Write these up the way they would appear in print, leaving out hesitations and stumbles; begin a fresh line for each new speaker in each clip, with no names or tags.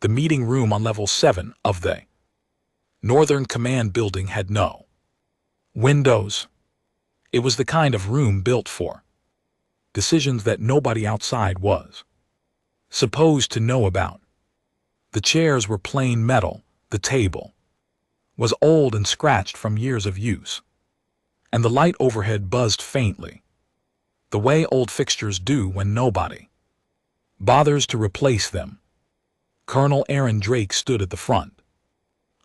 The meeting room on level 7 of the Northern Command building had no windows. It was the kind of room built for decisions that nobody outside was supposed to know about. The chairs were plain metal, the table was old and scratched from years of use, and the light overhead buzzed faintly, the way old fixtures do when nobody bothers to replace them. Colonel Aaron Drake stood at the front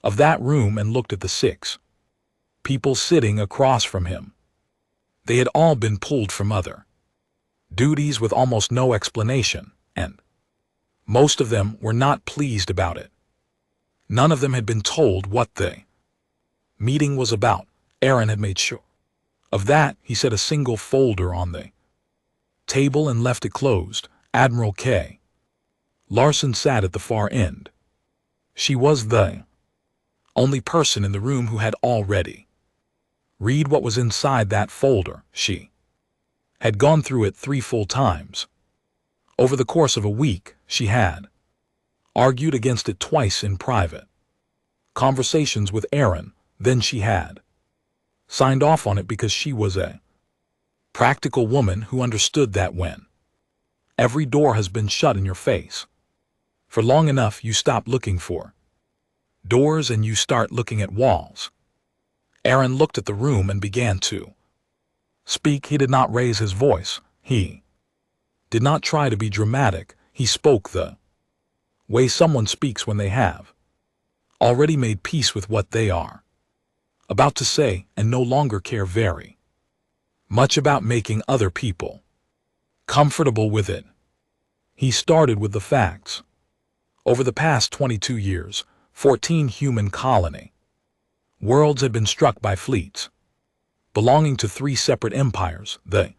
of that room and looked at the 6 people sitting across from him. They had all been pulled from other duties with almost no explanation, and most of them were not pleased about it. None of them had been told what the meeting was about. Aaron had made sure of that. He set a single folder on the table and left it closed. Admiral K. Larson sat at the far end. She was the only person in the room who had already read what was inside that folder. She had gone through it 3 full times. Over the course of a week, she had argued against it twice in private conversations with Aaron. Then she had signed off on it because she was a practical woman who understood that when every door has been shut in your face for long enough, you stop looking for doors and you start looking at walls. Aaron looked at the room and began to speak. He did not raise his voice. He did not try to be dramatic. He spoke the way someone speaks when they have already made peace with what they are about to say and no longer care very much about making other people comfortable with it. He started with the facts. Over the past 22 years, 14 human colony worlds had been struck by fleets belonging to 3 separate empires, the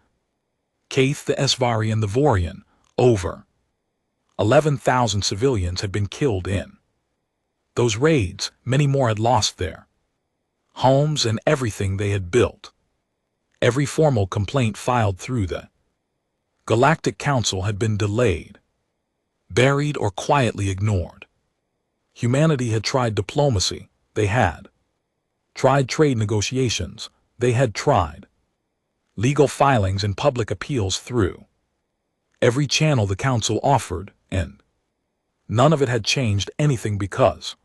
Kaith, the Esvari, and the Vorian. Over 11,000 civilians had been killed in those raids. Many more had lost their homes and everything they had built. Every formal complaint filed through the Galactic Council had been delayed, buried, or quietly ignored. Humanity had tried diplomacy. They had tried trade negotiations. They had tried legal filings and public appeals through every channel the Council offered, and none of it had changed anything because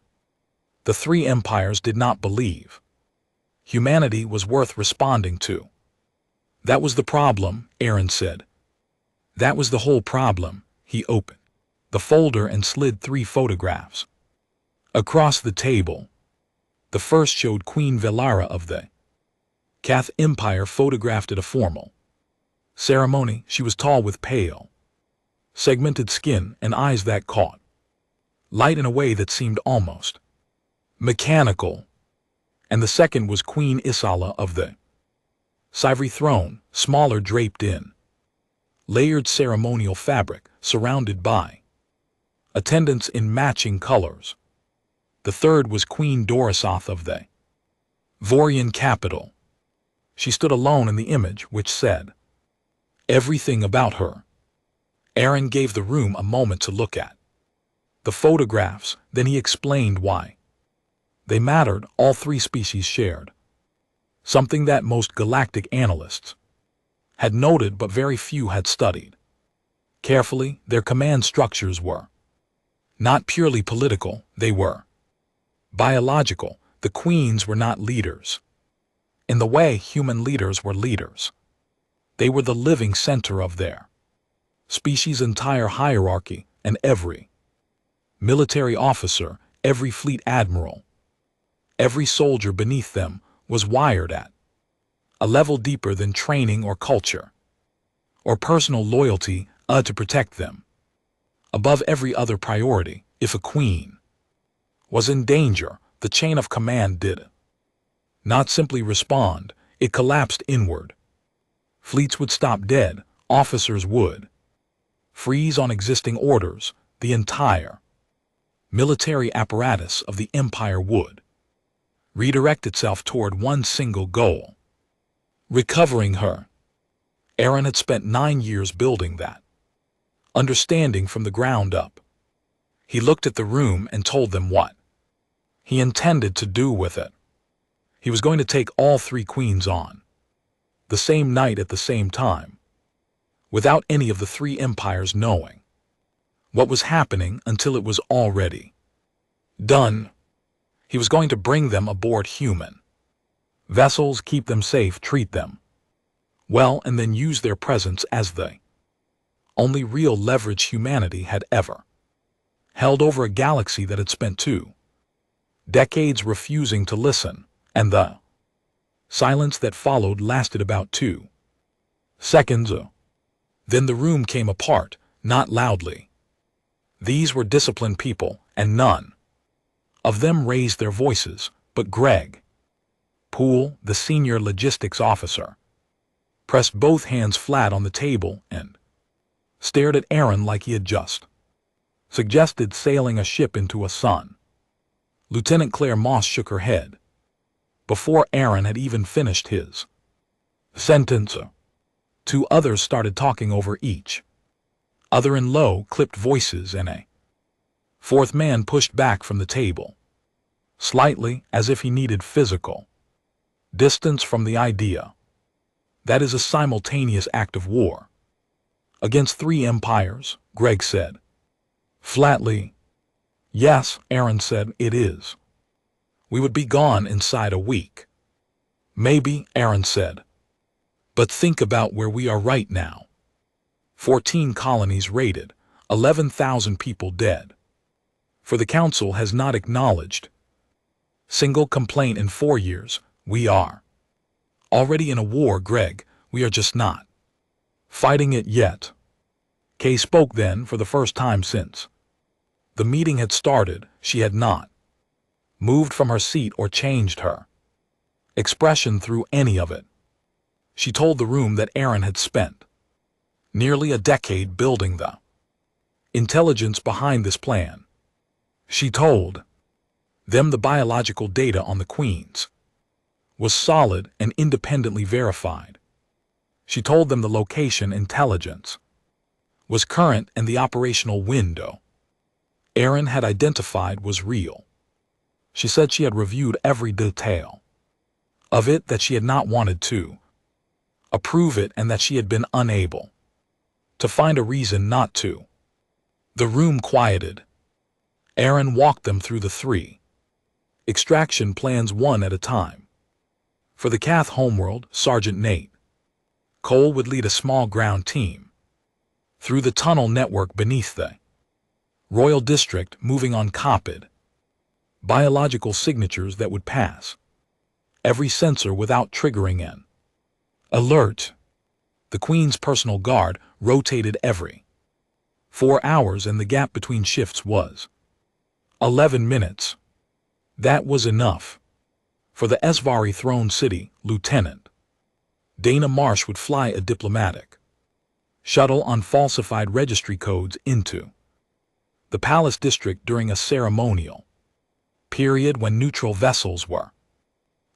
the 3 empires did not believe humanity was worth responding to. That was the problem, Aaron said. That was the whole problem. He opened the folder and slid 3 photographs across the table. The first showed Queen Velara of the Kath Empire, photographed at a formal ceremony. She was tall with pale, segmented skin and eyes that caught light in a way that seemed almost mechanical. And the second was Queen Isala of the Sivri throne, smaller, draped in layered ceremonial fabric, surrounded by attendants in matching colors. The third was Queen Dorisoth of the Vorian capital. She stood alone in the image, which said everything about her. Aaron gave the room a moment to look at the photographs, then he explained why they mattered. All 3 species shared something that most galactic analysts had noted but very few had studied carefully. Their command structures were not purely political, they were biological. The queens were not leaders in the way human leaders were leaders. They were the living center of their species' entire hierarchy, and every military officer, every fleet admiral, every soldier beneath them was wired at a level deeper than training or culture or personal loyalty to protect them. Above every other priority, if a queen was in danger, the chain of command did not simply respond, it collapsed inward. Fleets would stop dead, officers would freeze on existing orders, the entire military apparatus of the empire would redirect itself toward one single goal: recovering her. Aaron had spent 9 years building that understanding from the ground up. He looked at the room and told them what he intended to do with it. He was going to take all 3 queens on the same night at the same time, without any of the 3 empires knowing what was happening until it was already done. He was going to bring them aboard human vessels, keep them safe, treat them well, and then use their presence as the only real leverage humanity had ever held over a galaxy that had spent 2 decades refusing to listen, and the silence that followed lasted about 2 seconds. Then the room came apart, not loudly. These were disciplined people, and none of them raised their voices, but Greg Poole, the senior logistics officer, pressed both hands flat on the table and stared at Aaron like he had just suggested sailing a ship into a sun. Lieutenant Claire Moss shook her head before Aaron had even finished his sentence. 2 others started talking over each other in low, clipped voices, and a 4th man pushed back from the table, slightly, as if he needed physical distance from the idea. That is a simultaneous act of war against 3 empires, Greg said flatly. Yes, Aaron said, it is. We would be gone inside a week. Maybe, Aaron said. But think about where we are right now. 14 colonies raided, 11,000 people dead. For the Council has not acknowledged single complaint in 4 years. We are already in a war, Greg. We are just not fighting it yet. Kay spoke then for the first time since the meeting had started. She had not moved from her seat or changed her expression through any of it. She told the room that Aaron had spent nearly a decade building the intelligence behind this plan. She told them the biological data on the queens was solid and independently verified. She told them the location intelligence was current and the operational window Aaron had identified was real. She said she had reviewed every detail of it, that she had not wanted to approve it, and that she had been unable to find a reason not to. The room quieted. Aaron walked them through the 3 extraction plans one at a time. For the Cath homeworld, Sergeant Nate Cole would lead a small ground team through the tunnel network beneath the Royal District, moving on copied biological signatures that would pass every sensor without triggering an alert. The Queen's personal guard rotated every 4 hours, and the gap between shifts was 11 minutes. That was enough. For the Esvari Throne City, Lieutenant Dana Marsh would fly a diplomatic shuttle on falsified registry codes into the Palace District during a ceremonial period when neutral vessels were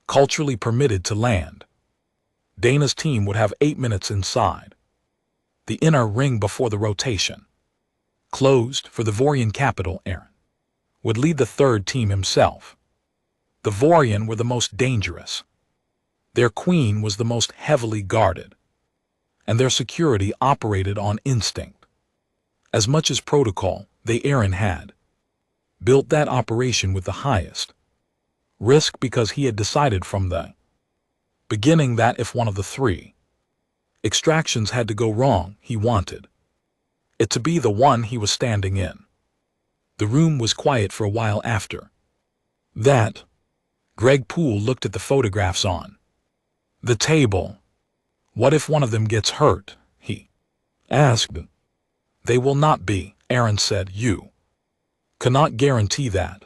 culturally permitted to land. Dana's team would have 8 minutes inside the inner ring before the rotation closed. For the Vorian capital, Aaron would lead the 3rd team himself. The Vorian were the most dangerous. Their queen was the most heavily guarded, and their security operated on instinct. As much as protocol, Aaron had built that operation with the highest risk, because he had decided from the beginning that if one of the 3 extractions had to go wrong, he wanted it to be the one he was standing in. The room was quiet for a while after that. Greg Poole looked at the photographs on the table. What if one of them gets hurt? He asked. They will not be, Aaron said. You cannot guarantee that.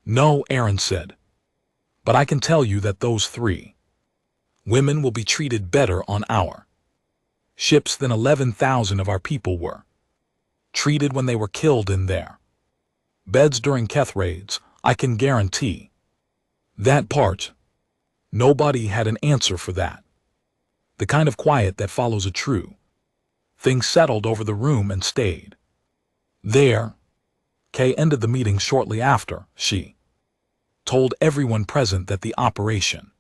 No, Aaron said. But I can tell you that those 3 women will be treated better on our ships than 11,000 of our people were treated when they were killed in their beds during Keth raids. I can guarantee that part. Nobody had an answer for that. The kind of quiet that follows a true thing settled over the room and stayed there. Kay ended the meeting shortly after. She told everyone present that the operation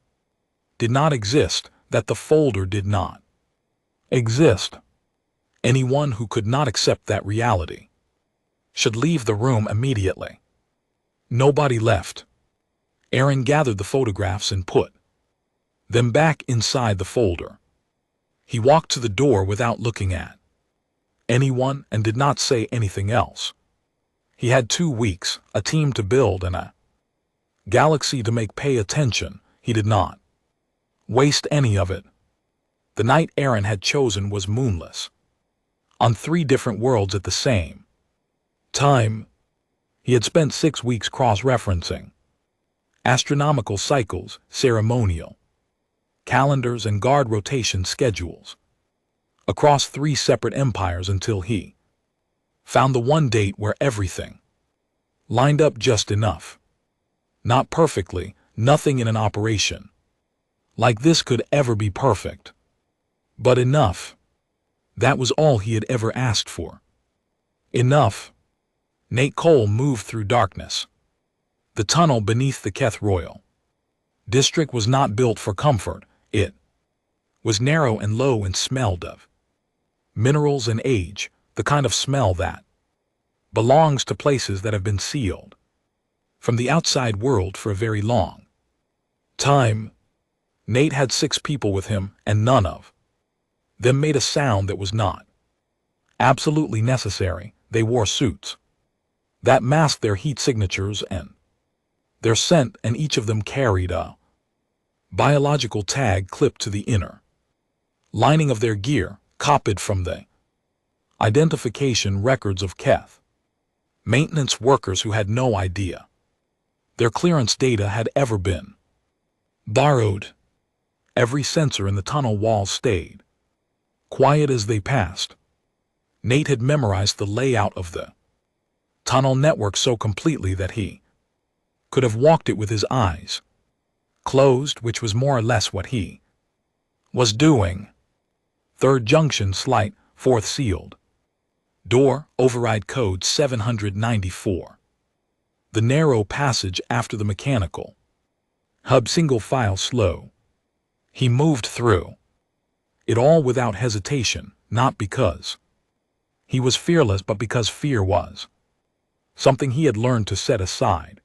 did not exist, that the folder did not exist. Anyone who could not accept that reality should leave the room immediately. Nobody left. Aaron gathered the photographs and put them back inside the folder. He walked to the door without looking at anyone and did not say anything else. He had 2 weeks, a team to build and a galaxy to make pay attention. He did not waste any of it. The night Aaron had chosen was moonless, on 3 different worlds at the same time. He had spent 6 weeks cross-referencing astronomical cycles, ceremonial calendars, and guard rotation schedules across 3 separate empires until he found the one date where everything lined up just enough. Not perfectly, nothing in an operation like this could ever be perfect, but enough. That was all he had ever asked for. Enough. Nate Cole moved through darkness. The tunnel beneath the Keth Royal District was not built for comfort. It was narrow and low and smelled of minerals and age, the kind of smell that belongs to places that have been sealed from the outside world for a very long time. Nate had 6 people with him, and none of them made a sound that was not absolutely necessary. They wore suits that masked their heat signatures and their scent, and each of them carried a biological tag clipped to the inner lining of their gear, copied from the identification records of Keth maintenance workers who had no idea their clearance data had ever been borrowed. Every sensor in the tunnel walls stayed quiet as they passed. Nate had memorized the layout of the tunnel network so completely that he could have walked it with his eyes closed, which was more or less what he was doing. 3rd junction slight, 4th sealed door, override code 794. The narrow passage after the mechanical hub, single file slow. He moved through it all without hesitation, not because he was fearless, but because fear was something he had learned to set aside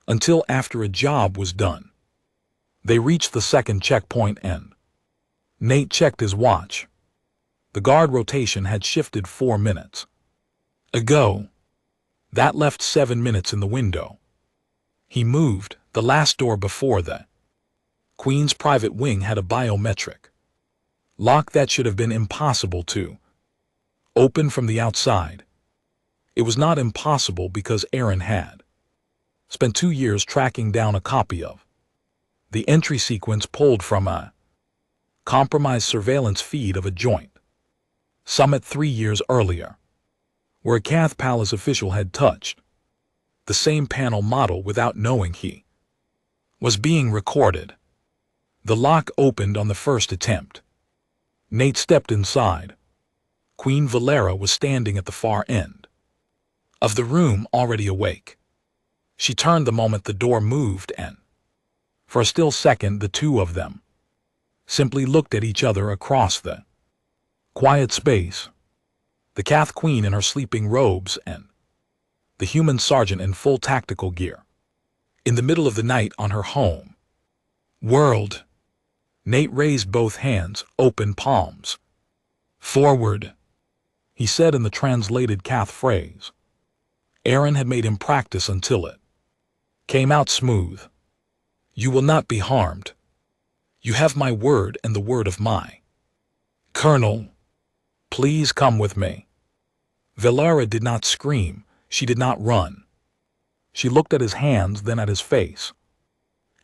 until after a job was done. They reached the 2nd checkpoint and Nate checked his watch. The guard rotation had shifted 4 minutes ago. That left 7 minutes in the window. He moved. The last door before the Queen's private wing had a biometric lock that should have been impossible to open from the outside. It was not impossible because Aaron had spent 2 years tracking down a copy of the entry sequence pulled from a compromised surveillance feed of a joint summit 3 years earlier, where a Cath Palace official had touched the same panel model without knowing he was being recorded. The lock opened on the first attempt. Nate stepped inside. Queen Valera was standing at the far end of the room, already awake. She turned the moment the door moved, and for a still second the 2 of them simply looked at each other across the quiet space. The Cath Queen in her sleeping robes and the human sergeant in full tactical gear, in the middle of the night on her home world. Nate raised both hands, open palms forward. He said in the translated Cath phrase Aaron had made him practice until it came out smooth. You will not be harmed. You have my word and the word of my Colonel. Please come with me. Valera did not scream. She did not run. She looked at his hands, then at his face,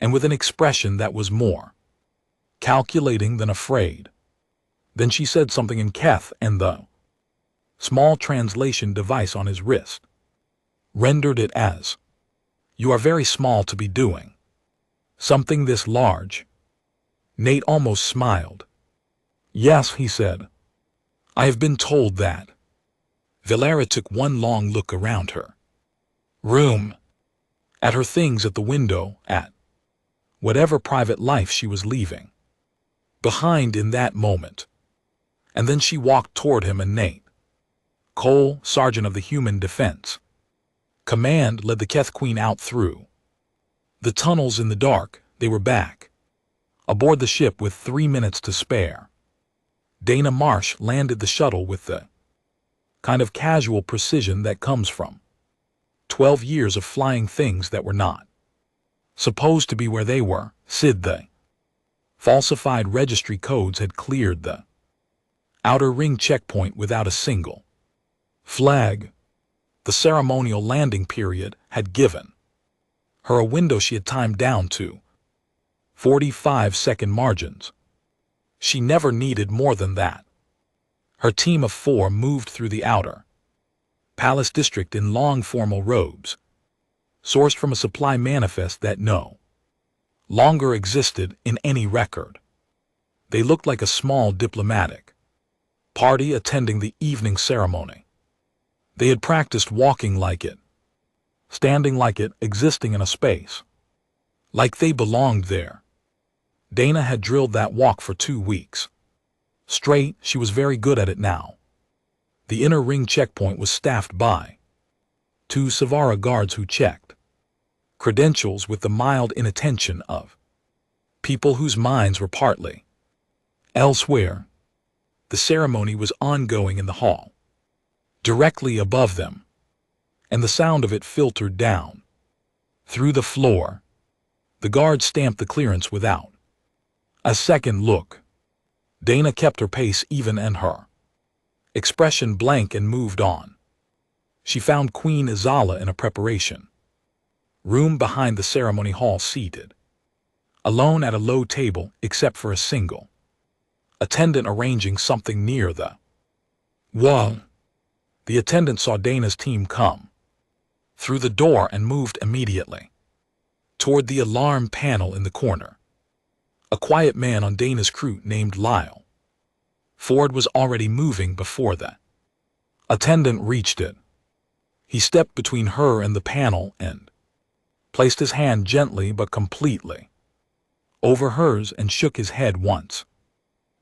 and with an expression that was more calculating than afraid. Then she said something in Keth, and the small translation device on his wrist rendered it as, "You are very small to be doing something this large." Nate almost smiled. "Yes," he said. "I have been told that." Valera took one long look around her. room, at her things at the window, at whatever private life she was leaving behind in that moment. And then she walked toward him, and Nate Cole, sergeant of the Human Defense Command, led the Keth Queen out through the tunnels. In the dark, they were back aboard the ship with 3 minutes to spare. Dana Marsh landed the shuttle with the kind of casual precision that comes from 12 years of flying things that were not supposed to be where they were. The falsified registry codes had cleared the outer ring checkpoint without a single flag. The ceremonial landing period had given her a window she had timed down to 45-second margins. She never needed more than that. Her team of 4 moved through the outer palace district in long formal robes, sourced from a supply manifest that no longer existed in any record. They looked like a small diplomatic party attending the evening ceremony. They had practiced walking like it, standing like it, existing in a space like they belonged there. Dana had drilled that walk for 2 weeks straight. She was very good at it now. The inner ring checkpoint was staffed by 2 Savara guards who checked credentials with the mild inattention of people whose minds were partly elsewhere. The ceremony was ongoing in the hall directly above them, and the sound of it filtered down through the floor. The guard stamped the clearance without a second look. Dana kept her pace even and her expression blank and moved on. She found Queen Izala in a preparation room behind the ceremony hall, seated alone at a low table except for a single attendant arranging something near the wall. The attendant saw Dana's team come through the door and moved immediately toward the alarm panel in the corner. A quiet man on Dana's crew named Lyle Ford was already moving before the attendant reached it. He stepped between her and the panel and placed his hand gently but completely over hers and shook his head once.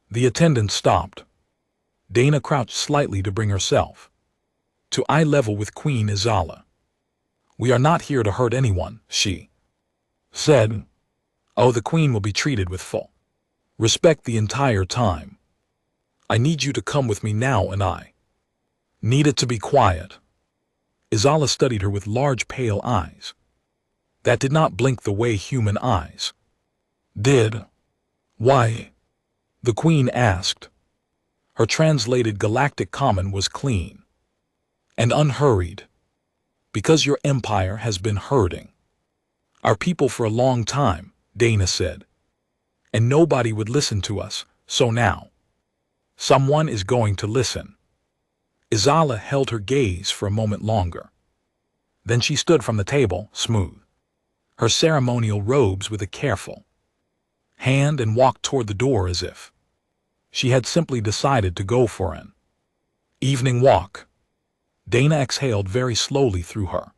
The attendant stopped. Dana crouched slightly to bring herself to eye level with Queen Izala. "We are not here to hurt anyone," she said. "Oh, the Queen will be treated with full respect the entire time. I need you to come with me now, and I need it to be quiet." Izala studied her with large pale eyes that did not blink the way human eyes did. "Why?" the Queen asked. Her translated galactic common was clean and unhurried. "Because your empire has been hurting our people for a long time," Dana said, "and nobody would listen to us, so now someone is going to listen." Izala held her gaze for a moment longer. Then she stood from the table, smooth her ceremonial robes with a careful hand, and walked toward the door as if she had simply decided to go for an evening walk. Dana exhaled very slowly through her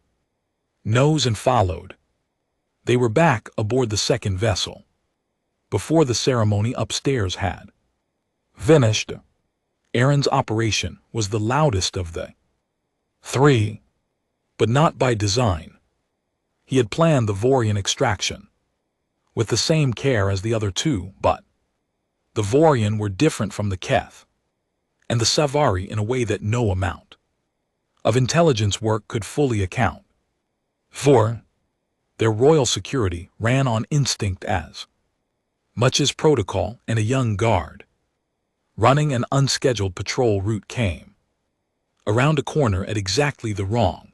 nose and followed. They were back aboard the second vessel before the ceremony upstairs had finished. Aaron's operation was the loudest of the 3, but not by design. He had planned the Vorian extraction with the same care as the other 2, but the Vorian were different from the Keth and the Savari in a way that no amount of intelligence work could fully account for. Their royal security ran on instinct as much as protocol, and a young guard running an unscheduled patrol route came around a corner at exactly the wrong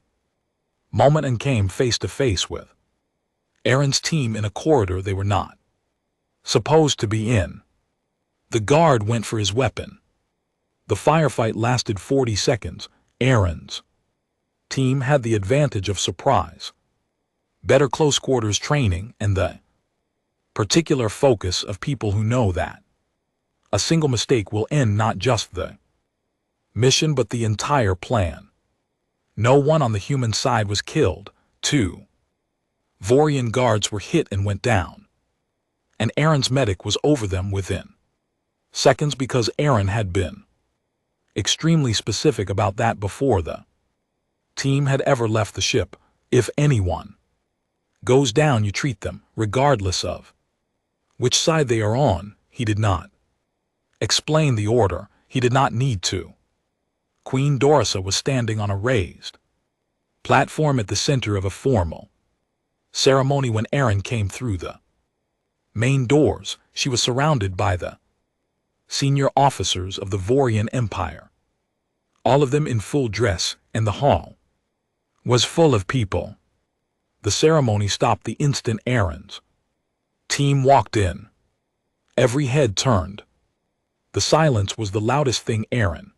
moment and came face to face with Aaron's team in a corridor they were not supposed to be in. The guard went for his weapon. The firefight lasted 40 seconds. Aaron's team had the advantage of surprise, better close quarters training, and the particular focus of people who know that a single mistake will end not just the mission but the entire plan. No one on the human side was killed, 2. Vorian guards were hit and went down, and Aaron's medic was over them within seconds because Aaron had been extremely specific about that before the team had ever left the ship. If anyone goes down, you treat them, regardless of which side they are on. He did not explain the order. He did not need to. Queen Dorissa was standing on a raised platform at the center of a formal ceremony when Aaron came through the main doors. She was surrounded by the senior officers of the Vorian Empire, all of them in full dress, and the hall was full of people. The ceremony stopped the instant Aaron's team walked in. Every head turned. The silence was the loudest thing Aaron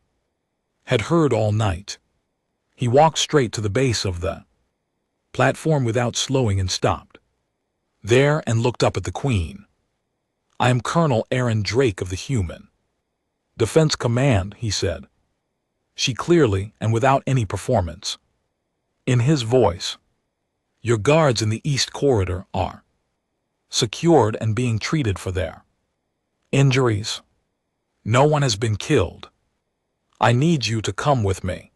had heard all night. He walked straight to the base of the platform without slowing and stopped there and looked up at the Queen. "I am Colonel Aaron Drake of the Human Defense Command," he said. She clearly and without any performance in his voice. "Your guards in the East Corridor are secured and being treated for their injuries. No one has been killed. I need you to come with me."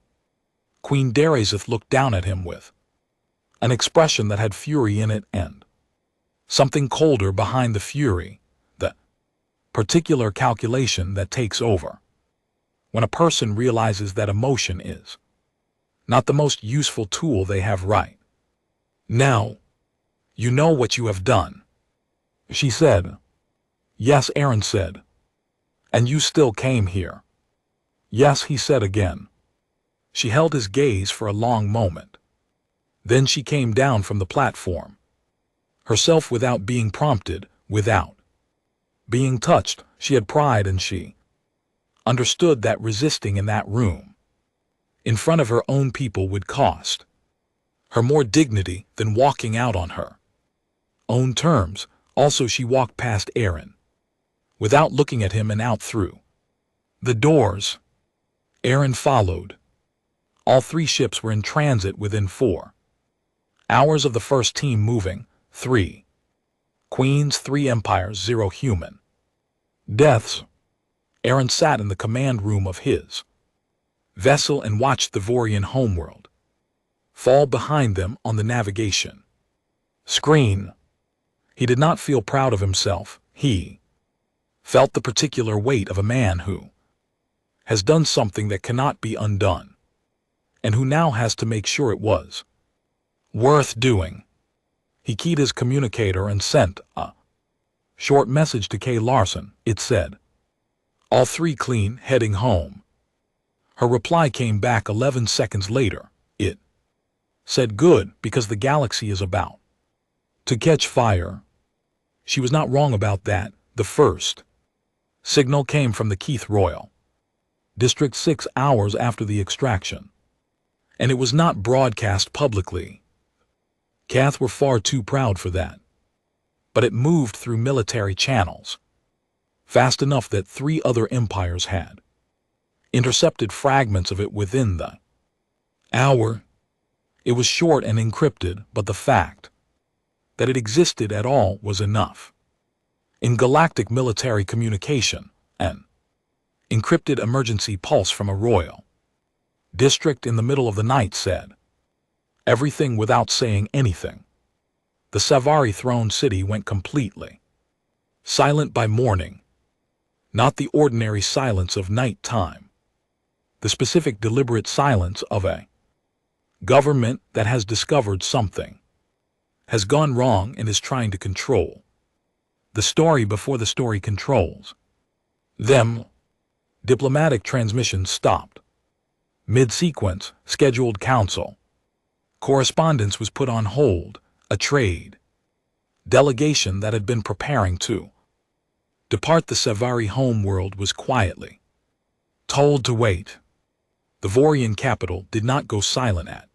Queen Derazeth looked down at him with an expression that had fury in it and something colder behind the fury, the particular calculation that takes over when a person realizes that emotion is not the most useful tool they have right now. "You know what you have done," she said. "Yes," Aaron said. "And you still came here." "Yes," he said again. She held his gaze for a long moment. Then she came down from the platform, herself, without being prompted, without being touched. She had pride, and she understood that resisting in that room, in front of her own people, would cost her more dignity than walking out on her own terms. Also, she walked past Aaron, without looking at him, and out through the doors. Aaron followed. All three ships were in transit within 4 hours of the first team moving. 3 Queens, 3 Empires, 0 human deaths. Aaron sat in the command room of his vessel and watched the Vorian homeworld fall behind them on the navigation screen. He did not feel proud of himself. He felt the particular weight of a man who has done something that cannot be undone, and who now has to make sure it was worth doing. He keyed his communicator and sent a short message to Kay Larson. It said, "All 3 clean, heading home." Her reply came back 11 seconds later. It said, "Good, because the galaxy is about to catch fire." She was not wrong about that. The first signal came from the Keith Royal District 6 hours after the extraction, and it was not broadcast publicly. Kath were far too proud for that. But it moved through military channels fast enough that 3 other empires had intercepted fragments of it within the hour. It was short and encrypted, but the fact that it existed at all was enough. In galactic military communication, an encrypted emergency pulse from a royal district in the middle of the night said everything without saying anything. The Savari throne city went completely silent by morning. Not the ordinary silence of night time. The specific, deliberate silence of a government that has discovered something has gone wrong and is trying to control the story before the story controls them. Diplomatic transmissions stopped mid-sequence. Scheduled council correspondence was put on hold. A trade delegation that had been preparing to depart the Savari homeworld was quietly told to wait. The Vorian capital did not go silent at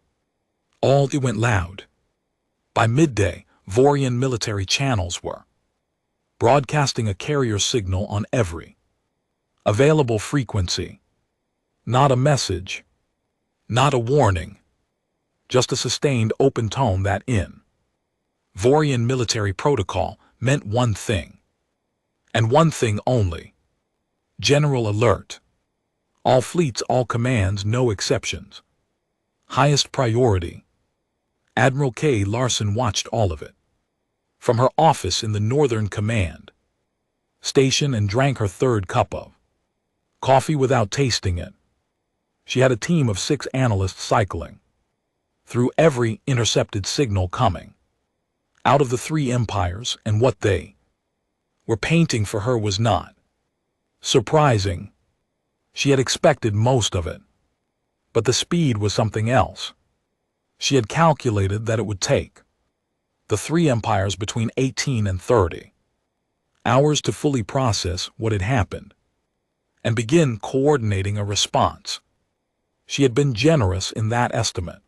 all. It went loud. By midday, Vorian military channels were broadcasting a carrier signal on every available frequency. Not a message, not a warning, just a sustained open tone that in Vorian military protocol meant one thing, and one thing only: general alert. All fleets, all commands, no exceptions. Highest priority. Admiral K. Larson watched all of it from her office in the Northern Command Station and drank her third cup of coffee without tasting it. She had a team of 6 analysts cycling through every intercepted signal coming out of the 3 empires, and what they were painting for her was not surprising. She had expected most of it, but the speed was something else. She had calculated that it would take the 3 empires between 18 and 30 hours to fully process what had happened and begin coordinating a response. She had been generous in that estimate.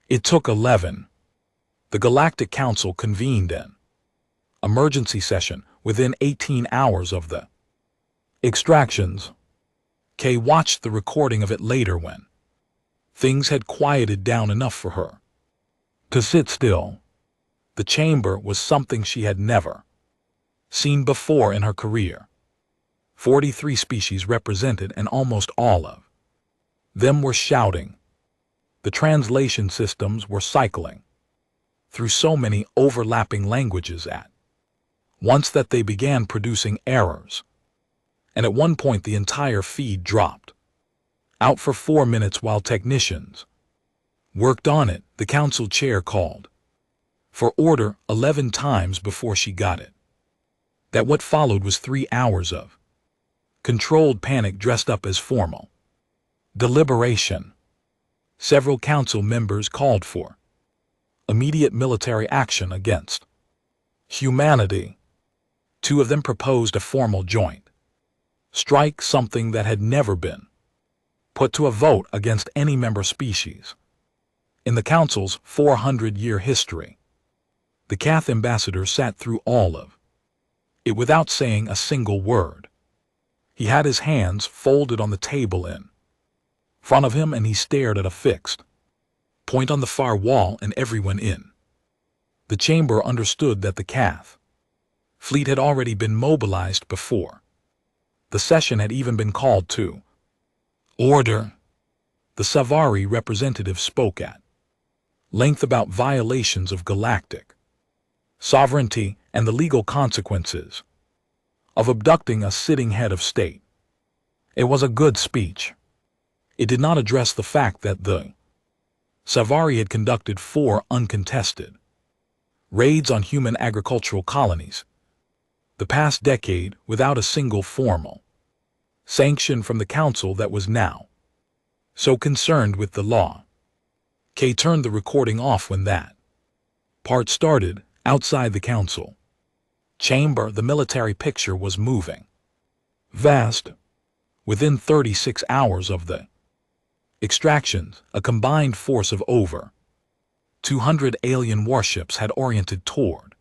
It took 11. The Galactic Council convened an emergency session within 18 hours of the extractions. Kay watched the recording of it later when things had quieted down enough for her to sit still. The chamber was something she had never seen before in her career. 43 species represented, and almost all of them were shouting. The translation systems were cycling through so many overlapping languages at once that they began producing errors, and at one point the entire feed dropped out for 4 minutes while technicians worked on it. The council chair called for order 11 times before she got it. That what followed was 3 hours of controlled panic dressed up as formal deliberation. Several council members called for immediate military action against humanity. 2 of them proposed a formal joint strike, something that had never been put to a vote against any member species in the Council's 400-year history. The Cath ambassador sat through all of it without saying a single word. He had his hands folded on the table in front of him, and he stared at a fixed point on the far wall, and everyone in the chamber understood that the Cath fleet had already been mobilized before the session had even been called to order. The Savari representative spoke at length about violations of galactic sovereignty and the legal consequences of abducting a sitting head of state. It was a good speech. It did not address the fact that the Savari had conducted 4 uncontested raids on human agricultural colonies the past decade without a single formal sanction from the council that was now so concerned with the law. Kay turned the recording off when that part started. Outside the council chamber, the military picture was moving vast. Within 36 hours of the extractions, a combined force of over 200 alien warships had oriented toward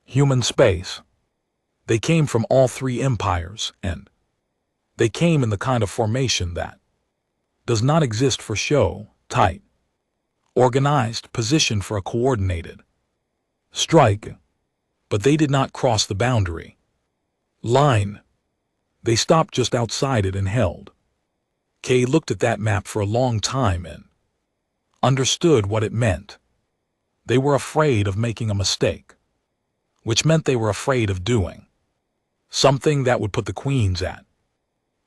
human space. They came from all 3 empires, and they came in the kind of formation that does not exist for show: tight, organized, positioned for a coordinated strike. But they did not cross the boundary line. They stopped just outside it and held. Kay looked at that map for a long time and understood what it meant. They were afraid of making a mistake, which meant they were afraid of doing something that would put the Queens at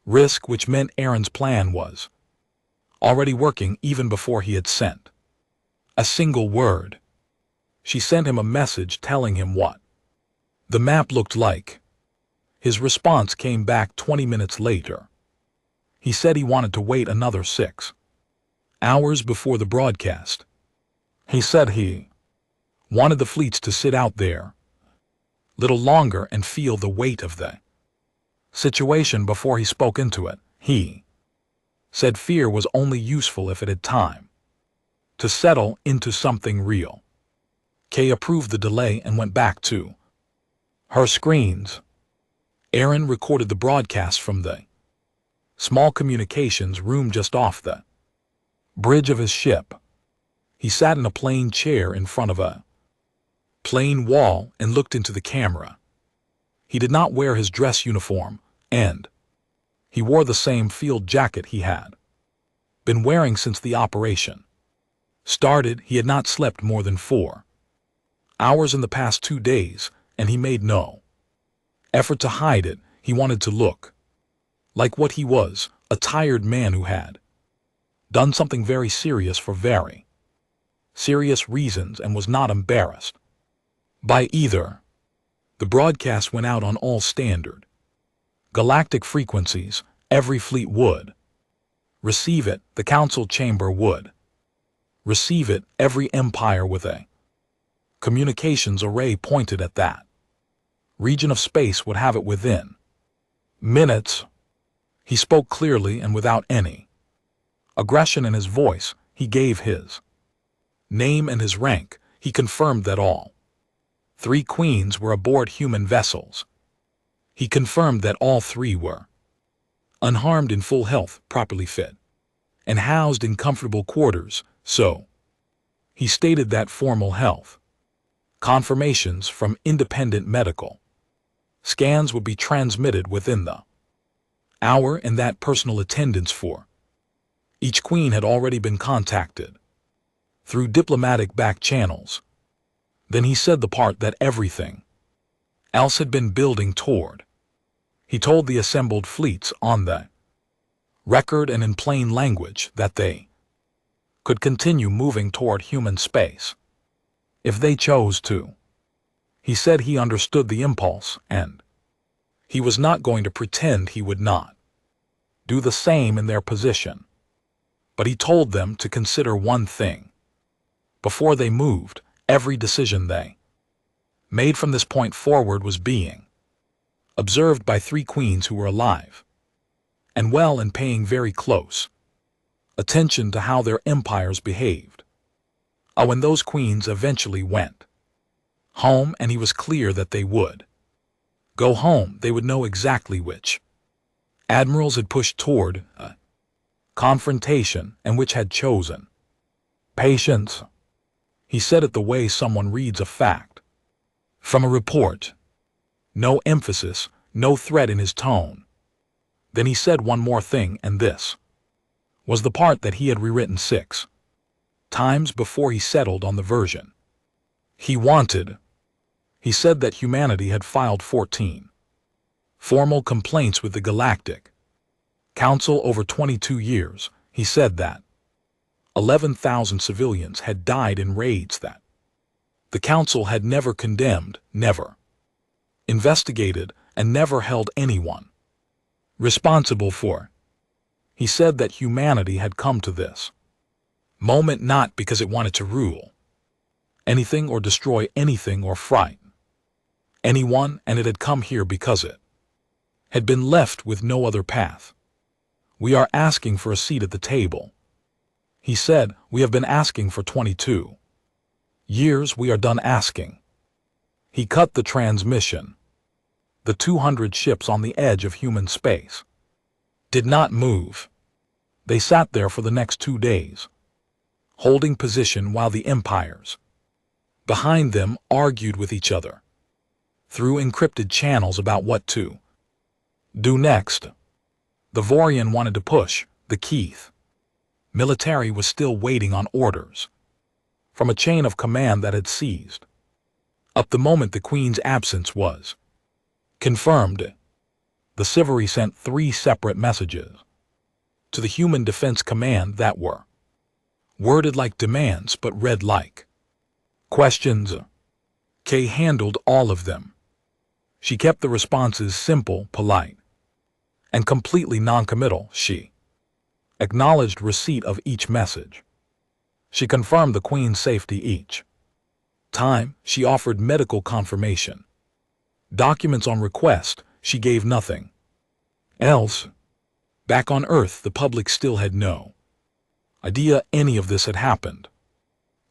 risk, which meant Aaron's plan was already working even before he had sent a single word. She sent him a message telling him what the map looked like. His response came back 20 minutes later. He said he wanted to wait another 6 hours before the broadcast. He said he wanted the fleets to sit out there little longer and feel the weight of the situation before he spoke into it. He said fear was only useful if it had time to settle into something real. Kay approved the delay and went back to her screens. Aaron recorded the broadcast from the small communications room just off the bridge of his ship. He sat in a plain chair in front of a plain wall and looked into the camera. He did not wear his dress uniform, and he wore the same field jacket he had been wearing since the operation started. He had not slept more than 4 hours in the past 2 days, and he made no effort to hide it. He wanted to look like what he was, a tired man who had done something very serious for very serious reasons and was not embarrassed by either. The broadcast went out on all standard galactic frequencies. Every fleet would receive it. The council chamber would receive it. Every empire with a communications array pointed at that region of space would have it within minutes. He spoke clearly and without any aggression in his voice. He gave his name and his rank. He confirmed that all 3 queens were aboard human vessels. He confirmed that all 3 were unharmed, in full health, properly fit, and housed in comfortable quarters. So he stated that formal health confirmations from independent medical scans would be transmitted within the hour, and that personal attendance for each queen had already been contacted through diplomatic back channels. Then he said the part that everything else had been building toward. He told the assembled fleets on the record and in plain language that they could continue moving toward human space if they chose to. He said he understood the impulse, and he was not going to pretend he would not do the same in their position. But he told them to consider one thing before they moved. Every decision they made from this point forward was being observed by 3 queens who were alive and well, and paying very close attention to how their empires behaved. When those queens eventually went home, and he was clear that they would go home, they would know exactly which admirals had pushed toward a confrontation and which had chosen patience. He said it the way someone reads a fact from a report. No emphasis, no threat in his tone. Then he said one more thing, and this was the part that he had rewritten 6 times before he settled on the version he wanted. He said that humanity had filed 14 formal complaints with the Galactic Council over 22 years. He said that 11,000 civilians had died in raids that the Council had never condemned, never investigated, and never held anyone responsible for. He said that humanity had come to this moment not because it wanted to rule anything or destroy anything or frighten anyone, and it had come here because it had been left with no other path. We are asking for a seat at the table. He said, we have been asking for 22 years. We are done asking. He cut the transmission. The 200 ships on the edge of human space did not move. They sat there for the next 2 days, holding position while the empires behind them argued with each other through encrypted channels about what to do next. The Vorian wanted to push. The Keith military was still waiting on orders from a chain of command that had seized up the moment the Queen's absence was confirmed. The Siviri sent 3 separate messages to the Human Defense Command that were worded like demands but read like questions. Kay handled all of them. She kept the responses simple, polite, and completely non-committal. She acknowledged receipt of each message. She confirmed the Queen's safety each time. She offered medical confirmation. Documents on request. She gave nothing else. Back on Earth, the public still had no idea any of this had happened.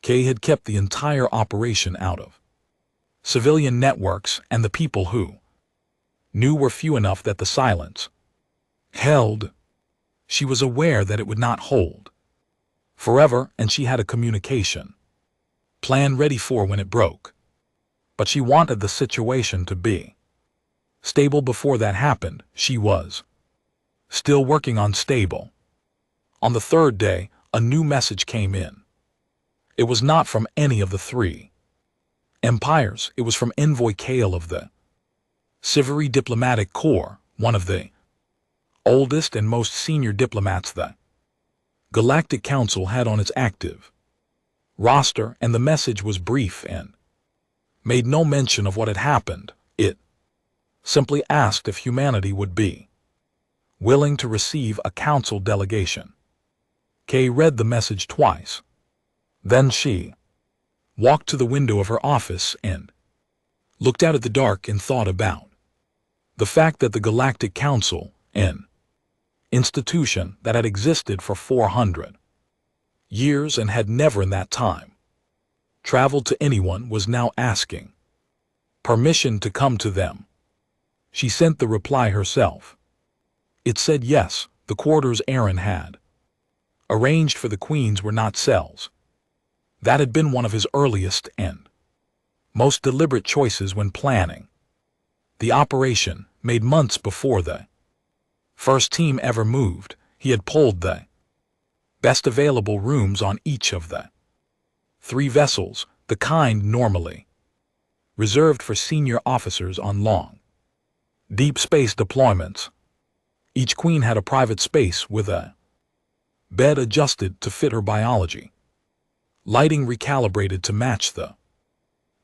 Kay had kept the entire operation out of civilian networks, and the people who knew were few enough that the silence held. She was aware that it would not hold forever, and she had a communication plan ready for when it broke. But she wanted the situation to be stable before that happened. She was still working on stable. On the third day, a new message came in. It was not from any of the three empires. It was from Envoy Kale of the Siviri Diplomatic Corps, one of the oldest and most senior diplomats the Galactic Council had on its active roster, and the message was brief and made no mention of what had happened. It simply asked if humanity would be willing to receive a council delegation. Kay read the message twice. Then she walked to the window of her office and looked out at the dark and thought about the fact that the Galactic Council, an institution that had existed for 400 years and had never in that time traveled to anyone, was now asking permission to come to them. She sent the reply herself. It said yes, the quarters Aaron had arranged for the queens were not cells. That had been one of his earliest and most deliberate choices when planning the operation. Made months before the first team ever moved, he had pulled the best available rooms on each of the three vessels, the kind normally reserved for senior officers on long, deep space deployments. Each queen had a private space with a bed adjusted to fit her biology, lighting recalibrated to match the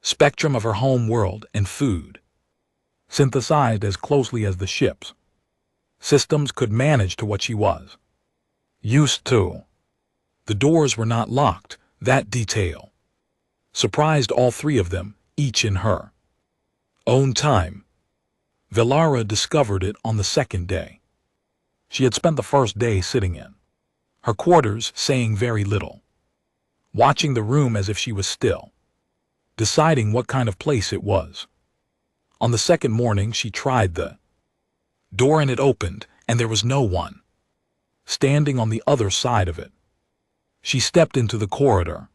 spectrum of her home world, and food synthesized as closely as the ship's systems could manage to what she was used to. The doors were not locked. That detail surprised all three of them, each in her own time. Velara discovered it on the second day. She had spent the first day sitting in her quarters, saying very little, watching the room as if she was still deciding what kind of place it was. On the second morning, she tried the door and it opened, and there was no one standing on the other side of it. She stepped into the corridor.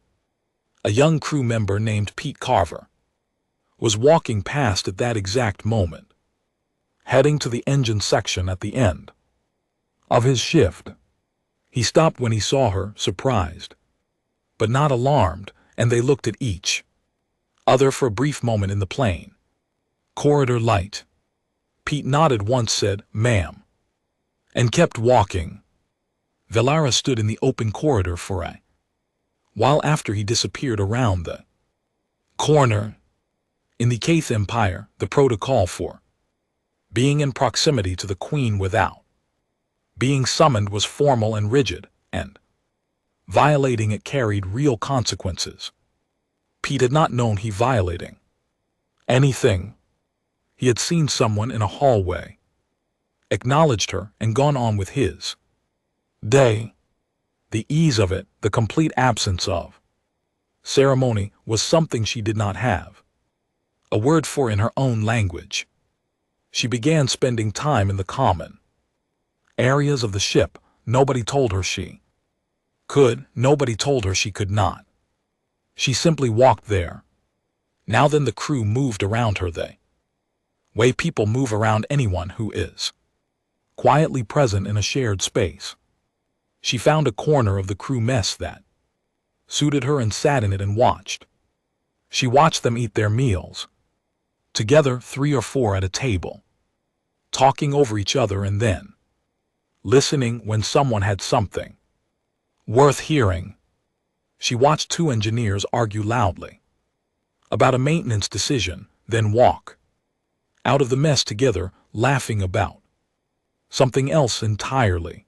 A young crew member named Pete Carver was walking past at that exact moment, heading to the engine section at the end of his shift. He stopped when he saw her, surprised, but not alarmed, and they looked at each other for a brief moment in the plane corridor light. Pete nodded once, said, "Ma'am," and kept walking. Velara stood in the open corridor for a while after he disappeared around the corner. In the Kaith Empire, the protocol for being in proximity to the queen without being summoned was formal and rigid, and violating it carried real consequences. Pete had not known he violating anything. He had seen someone in a hallway, acknowledged her, and gone on with his day. The ease of it, the complete absence of ceremony, was something she did not have a word for in her own language. She began spending time in the common areas of the ship. Nobody told her she could, nobody told her she could not. She simply walked there. Now then, the crew moved around her the way people move around anyone who is quietly present in a shared space. She found a corner of the crew mess that suited her and sat in it and watched. She watched them eat their meals together, 3 or 4 at a table, talking over each other and then listening when someone had something worth hearing. She watched 2 engineers argue loudly about a maintenance decision, then walk out of the mess together, laughing about something else entirely.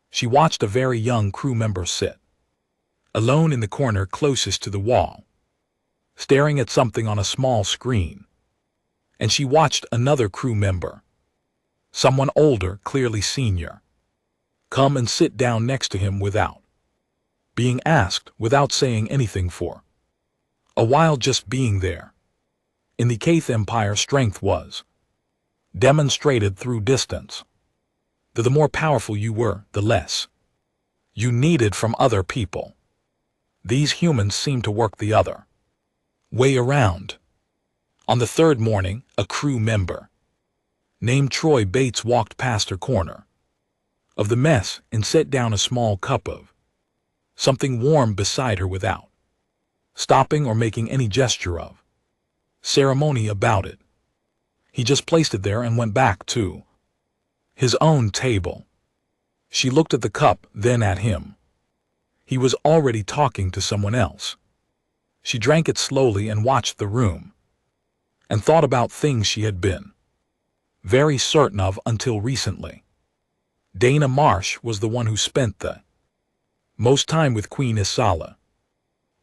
She watched a very young crew member sit alone in the corner closest to the wall, staring at something on a small screen. And she watched another crew member, someone older, clearly senior, come and sit down next to him without being asked, without saying anything for a while, just being there. In the Kaith Empire, strength was demonstrated through distance. The more powerful you were, the less you needed from other people. These humans seem to work the other way around. On the third morning, a crew member named Troy Bates walked past her corner of the mess and set down a small cup of something warm beside her without stopping or making any gesture of ceremony about it. He just placed it there and went back to his own table. She looked at the cup, then at him. He was already talking to someone else. She drank it slowly and watched the room, and thought about things she had been very certain of until recently. Dana Marsh was the one who spent the most time with Queen Isala.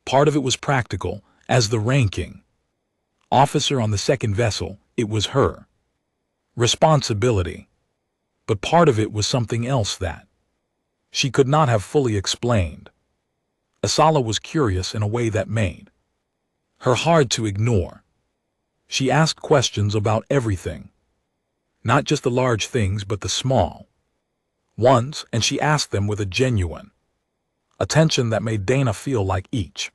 Part of it was practical. As the ranking officer on the second vessel, it was her responsibility. But part of it was something else that she could not have fully explained. Isala was curious in a way that made her hard to ignore. She asked questions about everything, not just the large things but the small ones, and she asked them with a genuine attention that made Dana feel like each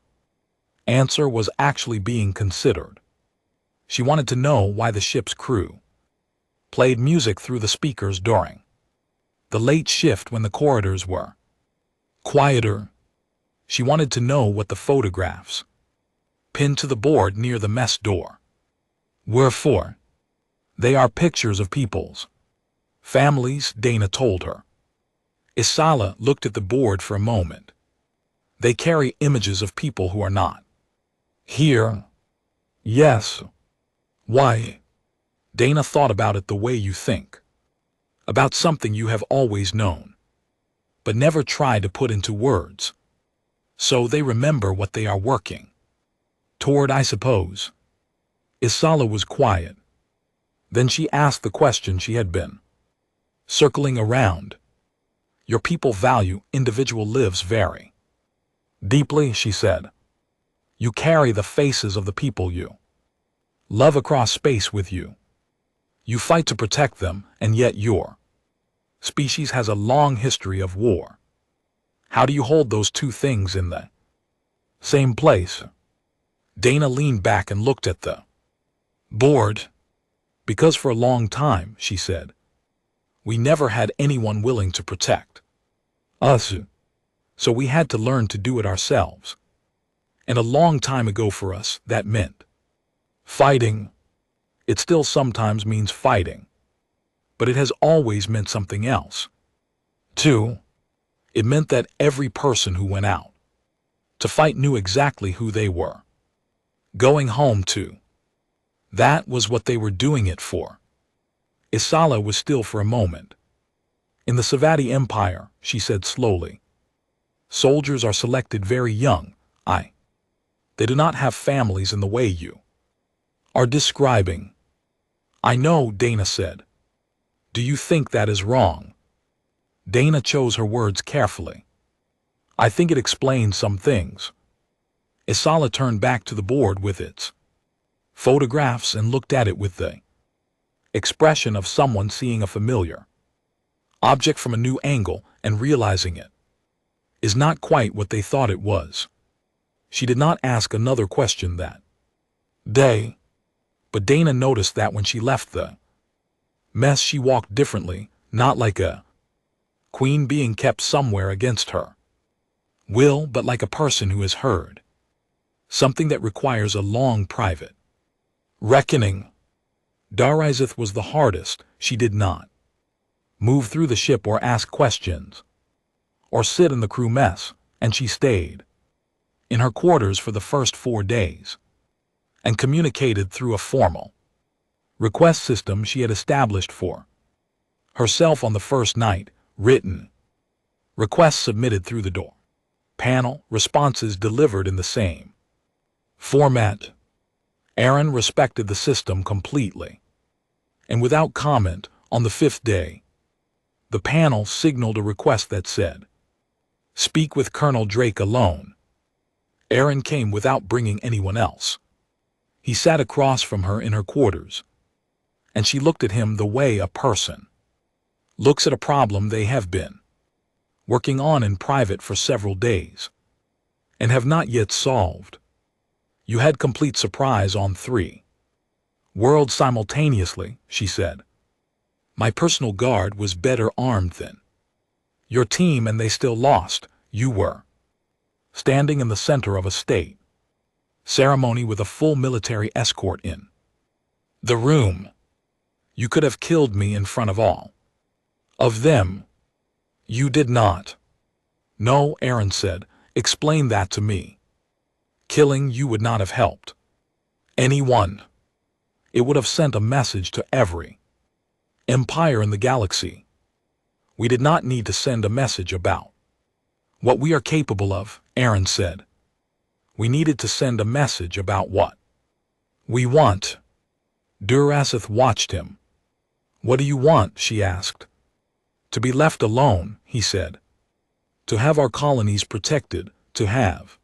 answer was actually being considered. She wanted to know why the ship's crew played music through the speakers during the late shift when the corridors were quieter. She wanted to know what the photographs pinned to the board near the mess door were for. They are pictures of people's families, Dana told her. Isala looked at the board for a moment. They carry images of people who are not here. Yes. Why? Dana thought about it the way you think about something you have always known, but never tried to put into words. So they remember what they are working toward, I suppose. Isala was quiet. Then she asked the question she had been circling around. Your people value individual lives very deeply, she said. You carry the faces of the people you love across space with you. You fight to protect them, and yet your species has a long history of war. How do you hold those two things in the same place? Dana leaned back and looked at the board. Because for a long time, she said, we never had anyone willing to protect us. So we had to learn to do it ourselves. And a long time ago for us, that meant fighting. It still sometimes means fighting. But it has always meant something else, too. It meant that every person who went out to fight knew exactly who they were going home to. That was what they were doing it for. Isala was still for a moment. In the Savati Empire, she said slowly, soldiers are selected very young. They do not have families in the way you are describing. I know, Dana said. Do you think that is wrong? Dana chose her words carefully. I think it explains some things. Isala turned back to the board with its photographs and looked at it with the expression of someone seeing a familiar object from a new angle and realizing it is not quite what they thought it was. She did not ask another question that day, but Dana noticed that when she left the mess she walked differently, not like a queen being kept somewhere against her will, but like a person who has heard something that requires a long private reckoning. Darizeth was the hardest. She did not move through the ship or ask questions or sit in the crew mess, and she stayed in her quarters for the first 4 days and communicated through a formal request system she had established for herself on the first night. Written requests submitted through the door panel, responses delivered in the same format. Aaron respected the system completely, and without comment, on the 5th day, the panel signaled a request that said, speak with Colonel Drake alone. Aaron came without bringing anyone else. He sat across from her in her quarters, and she looked at him the way a person looks at a problem they have been working on in private for several days, and have not yet solved. You had complete surprise on 3 worlds simultaneously, she said. My personal guard was better armed than your team, and they still lost. You were standing in the center of a state ceremony with a full military escort in the room. You could have killed me in front of all of them. You did not. No, Aaron said. Explain that to me. Killing you would not have helped anyone. It would have sent a message to every empire in the galaxy. We did not need to send a message about what we are capable of, Aaron said. We needed to send a message about what we want. Durasith watched him. What do you want? She asked. To be left alone, he said. To have our colonies protected, to have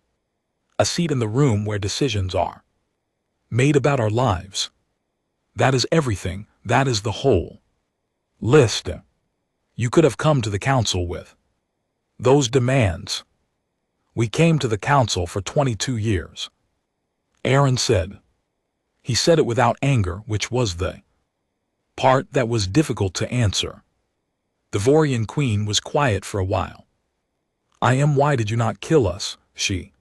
a seat in the room where decisions are made about our lives. That is everything. That is the whole list. You could have come to the council with those demands. We came to the council for 22 years. Aaron said. He said it without anger, which was the part that was difficult to answer. The Vorian queen was quiet for a while. Why did you not kill us? She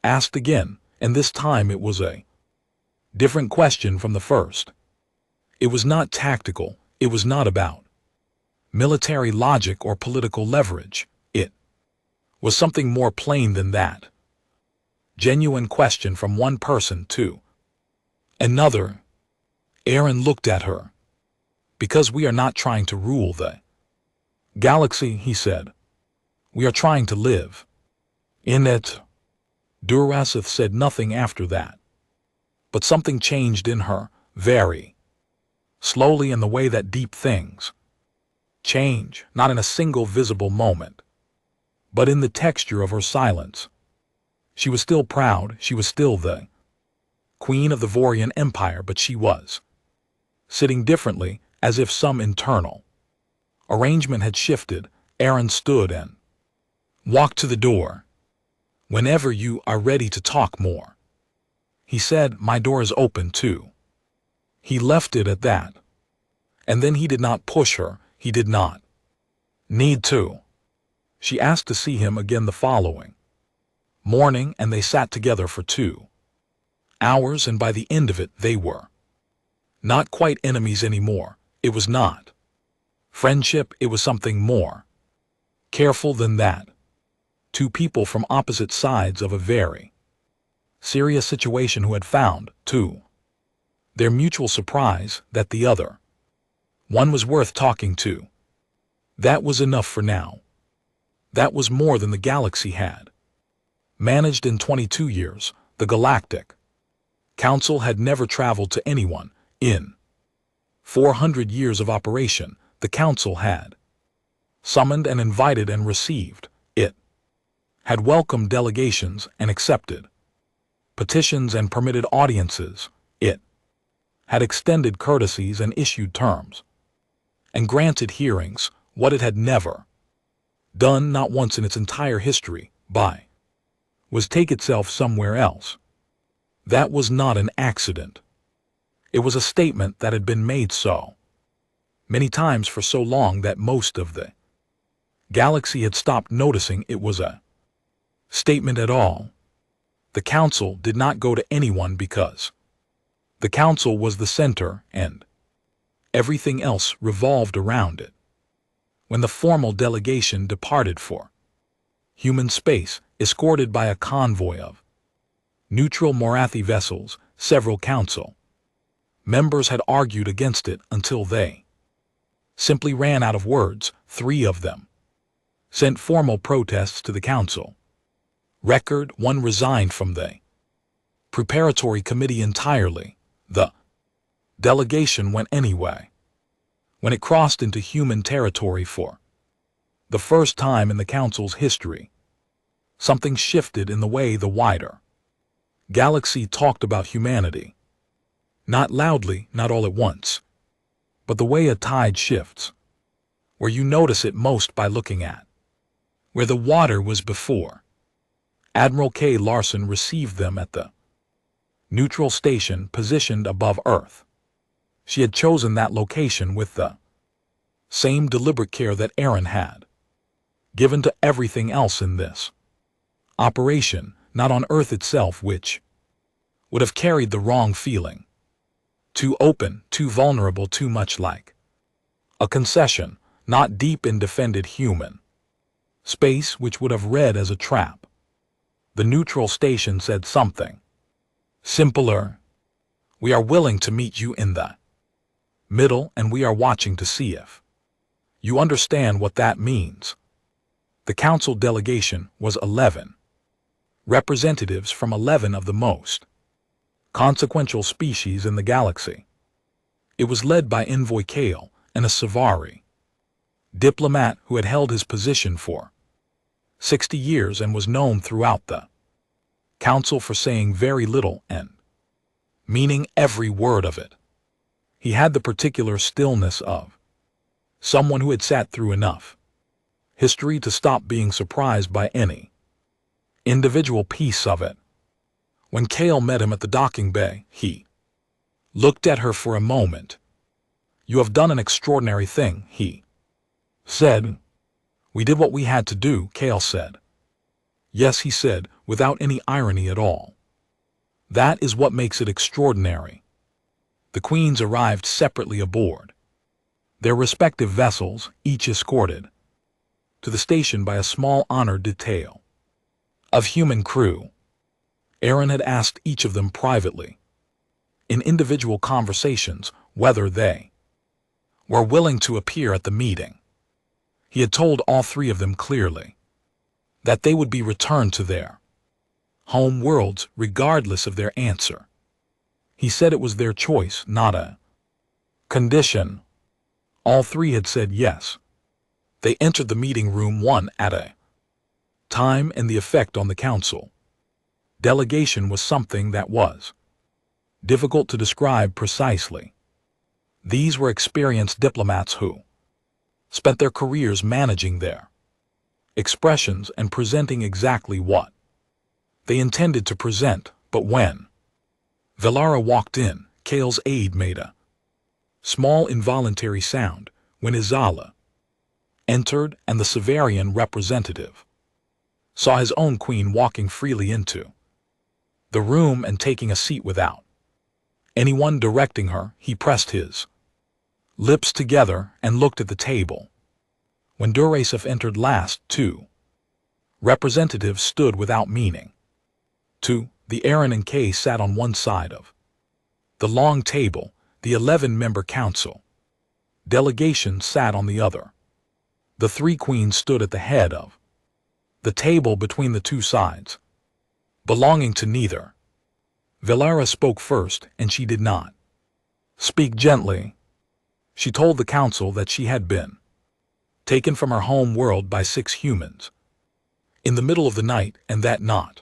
asked again, and this time it was a different question from the first. It was not tactical. It was not about military logic or political leverage. It was something more plain than that. Genuine question from one person to another. Aaron looked at her. Because we are not trying to rule the galaxy, he said. We are trying to live in it. Durasith said nothing after that. But something changed in her, very slowly, in the way that deep things change, not in a single visible moment, but in the texture of her silence. She was still proud. She was still the queen of the Vorian Empire, but she was sitting differently, as if some internal arrangement had shifted. Aaron stood and walked to the door. Whenever you are ready to talk more, he said. My door is open too. He left it at that. And then he did not push her. He did not need to. She asked to see him again the following morning, and they sat together for 2 hours, and by the end of it they were not quite enemies anymore. It was not friendship. It was something more careful than that. 2 people from opposite sides of a very serious situation who had found, to their mutual surprise, that the other one was worth talking to. That was enough for now. That was more than the galaxy had managed in 22 years. The Galactic Council had never traveled to anyone. In 400 years of operation, the Council had summoned and invited and received. It had welcomed delegations and accepted petitions and permitted audiences. It had extended courtesies and issued terms and granted hearings. What it had never done, not once in its entire history, was take itself somewhere else. That was not an accident. It was a statement that had been made so many times for so long that most of the galaxy had stopped noticing it was a statement at all. The Council did not go to anyone because the Council was the center and everything else revolved around it. When the formal delegation departed for human space, escorted by a convoy of neutral Morathi vessels, several Council members had argued against it until they simply ran out of words. 3 of them sent formal protests to the Council record. 1 resigned from the preparatory committee entirely. The delegation went anyway. When it crossed into human territory for the first time in the Council's history, something shifted in the way the wider galaxy talked about humanity. Not loudly, not all at once, but the way a tide shifts, where you notice it most by looking at where the water was before. Admiral K. Larson received them at the neutral station positioned above Earth. She had chosen that location with the same deliberate care that Aaron had given to everything else in this operation, not on Earth itself, which would have carried the wrong feeling. Too open, too vulnerable, too much like a concession, not deep in defended human space, which would have read as a trap. The neutral station said something simpler. We are willing to meet you in the middle, and we are watching to see if you understand what that means. The council delegation was 11 representatives from 11 of the most consequential species in the galaxy. It was led by Envoy Kale, and a Savari diplomat who had held his position for 60 years and was known throughout the council for saying very little and meaning every word of it. He had the particular stillness of someone who had sat through enough history to stop being surprised by any individual piece of it. When Kale met him at the docking bay, he looked at her for a moment. "You have done an extraordinary thing," he said. "We did what we had to do," Kale said. "Yes," he said, without any irony at all. "That is what makes it extraordinary." The queens arrived separately aboard their respective vessels, each escorted to the station by a small honored detail of human crew. Aaron had asked each of them privately, in individual conversations, whether they were willing to appear at the meeting. He had told all three of them clearly that they would be returned to their home worlds regardless of their answer. He said it was their choice, not a condition. All three had said yes. They entered the meeting room one at a time, and the effect on the council delegation was something that was difficult to describe precisely. These were experienced diplomats who spent their careers managing their expressions and presenting exactly what they intended to present, but when Velara walked in, Kale's aide made a small involuntary sound when Izala entered, and the Severian representative saw his own queen walking freely into the room and taking a seat without anyone directing her. He pressed his lips together and looked at the table. When Durasif entered last, two representatives stood without meaning. The Aaron and Kay sat on one side of the long table. The 11-member council delegation sat on the other. The three queens stood at the head of the table between the two sides, belonging to neither. Velara spoke first, and she did not speak gently. She told the council that she had been taken from her home world by 6 humans in the middle of the night, and that not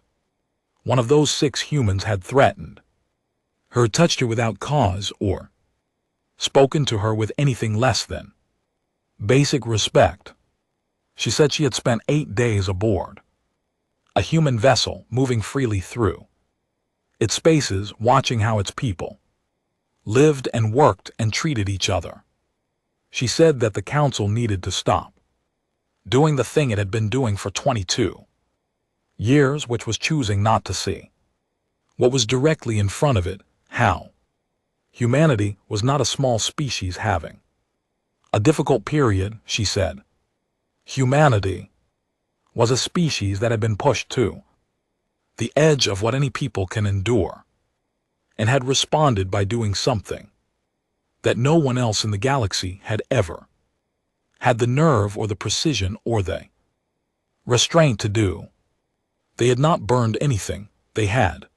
one of those 6 humans had threatened her, touched her without cause, or spoken to her with anything less than basic respect. She said she had spent 8 days aboard a human vessel, moving freely through its spaces, watching how its people lived and worked and treated each other. She said that the council needed to stop doing the thing it had been doing for 22 years, which was choosing not to see what was directly in front of it, how humanity was not a small species having a difficult period, she said. Humanity was a species that had been pushed to the edge of what any people can endure, and had responded by doing something that no one else in the galaxy had ever had the nerve or the precision or the restraint to do. They had not burned anything, they had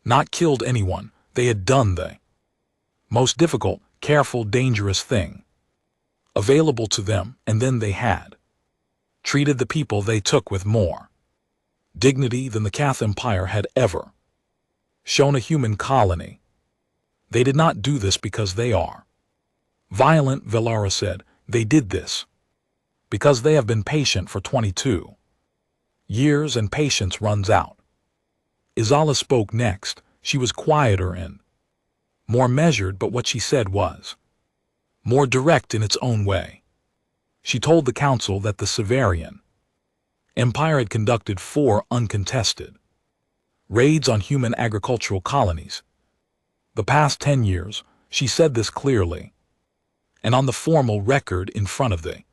not killed anyone, they had done the most difficult, careful, dangerous thing available to them, and then they had treated the people they took with more dignity than the Cath Empire had ever shown a human colony. They did not do this because they are violent, Velara said. They did this because they have been patient for 22 years and patience runs out. Izala spoke next. She was quieter and more measured, but what she said was more direct in its own way. She told the council that the Severian Empire had conducted 4 uncontested raids on human agricultural colonies. The past 10 years, she said this clearly, and on the formal record in front of the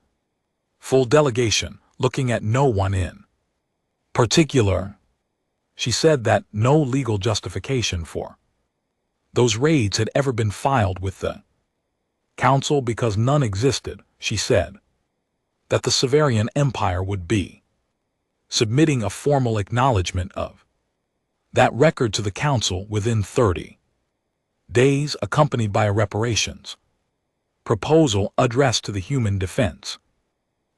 full delegation, looking at no one in particular. She said that no legal justification for those raids had ever been filed with the council because none existed. She said that the Severian Empire would be submitting a formal acknowledgement of that record to the council within 30 days, accompanied by a reparations proposal addressed to the Human Defense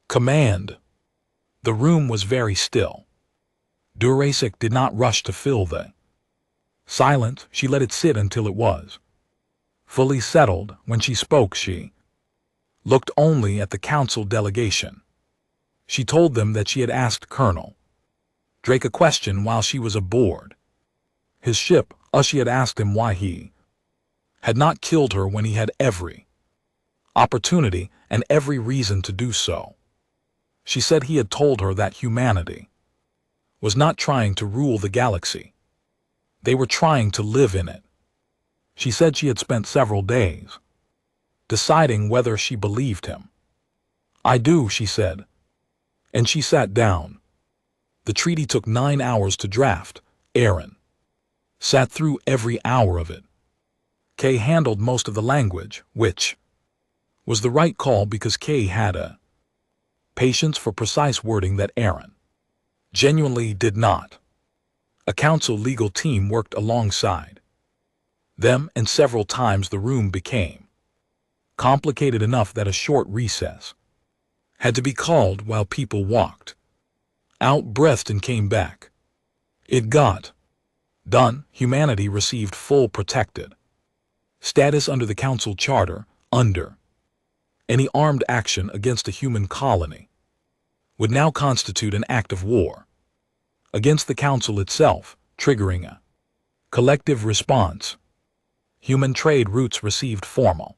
Command. The room was very still. Durasic did not rush to fill the silence. She let it sit until it was fully settled. When she spoke, she looked only at the council delegation. She told them that she had asked Colonel Drake a question while she was aboard his ship. She had asked him why he had not killed her when he had every opportunity and every reason to do so. She said he had told her that humanity was not trying to rule the galaxy. They were trying to live in it. She said she had spent several days deciding whether she believed him. I do, she said. And she sat down. The treaty took 9 hours to draft. Aaron sat through every hour of it. Kay handled most of the language, which was the right call because Kay had a patience for precise wording that Aaron genuinely did not. A council legal team worked alongside them, and several times the room became complicated enough that a short recess had to be called while people walked out, breathed, and came back. It got done. Humanity received full protected status under the council charter. Under any armed action against a human colony would now constitute an act of war against the council itself, triggering a collective response. Human trade routes received formal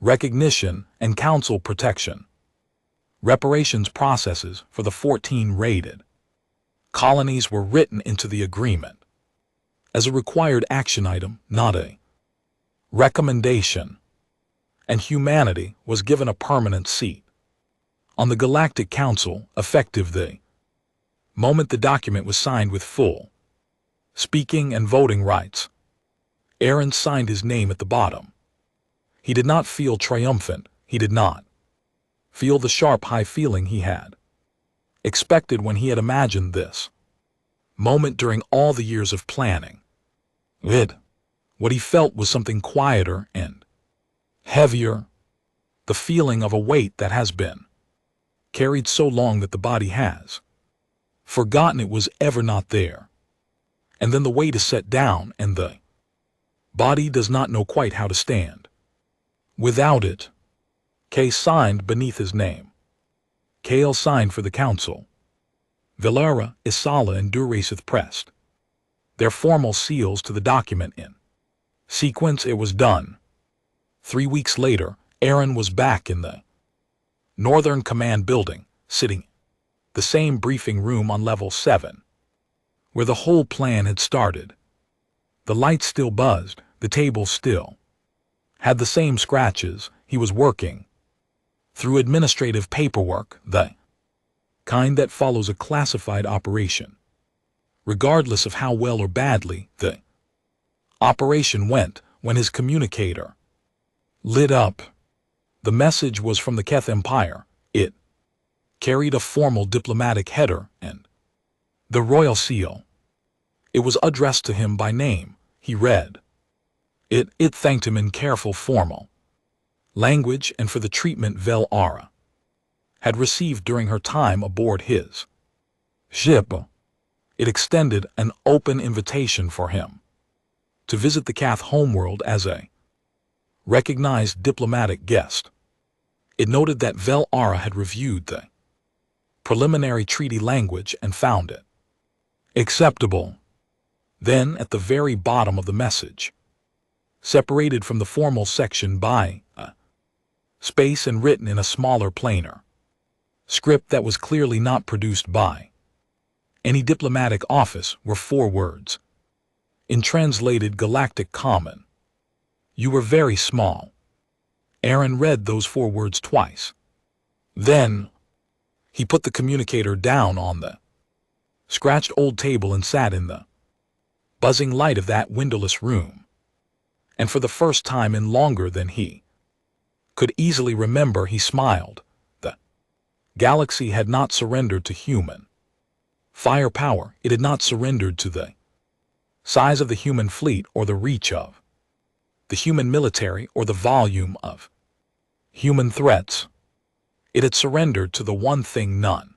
recognition and council protection. Reparations processes for the 14 raided colonies were written into the agreement as a required action item, not a recommendation, and humanity was given a permanent seat on the Galactic Council effective the moment the document was signed with full speaking and voting rights. Aaron signed his name at the bottom. He did not feel triumphant. He did not feel the sharp high feeling he had expected when he had imagined this moment during all the years of planning. What he felt was something quieter and heavier, the feeling of a weight that has been carried so long that the body has forgotten it was ever not there. And then the weight is set down and the body does not know quite how to stand without it. Kay signed beneath his name. Kale signed for the council. Valara, Izala, and Durasith pressed their formal seals to the document in sequence. It was done. 3 weeks later, Aaron was back in the Northern Command building, sitting in the same briefing room on level 7, where the whole plan had started. The lights still buzzed, the table still had the same scratches. He was working through administrative paperwork, the kind that follows a classified operation. Regardless of how well or badly the operation went, when his communicator lit up, the message was from the Keth Empire. It carried a formal diplomatic header and the royal seal. It was addressed to him by name. He read it. It thanked him in careful formal language and for the treatment Vel-Ara had received during her time aboard his ship. It extended an open invitation for him to visit the Kath homeworld as a recognized diplomatic guest. It noted that Vel Ara had reviewed the preliminary treaty language and found it acceptable. Then, at the very bottom of the message, separated from the formal section by a space and written in a smaller, plainer script that was clearly not produced by any diplomatic office, were 4 words. In translated Galactic Common, "You were very small." Aaron read those 4 words twice. Then, he put the communicator down on the scratched old table and sat in the buzzing light of that windowless room. And for the first time in longer than he could easily remember, he smiled. The galaxy had not surrendered to human firepower. It had not surrendered to the size of the human fleet or the reach of the human military or the volume of human threats. It had surrendered to the one thing none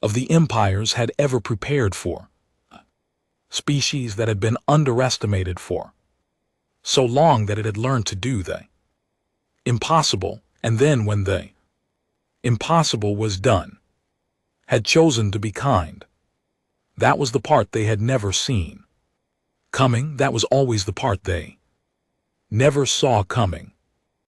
of the empires had ever prepared for, a species that had been underestimated for so long that it had learned to do the impossible, and then when the impossible was done, had chosen to be kind. That was the part they had never seen coming. That was always the part they never saw coming.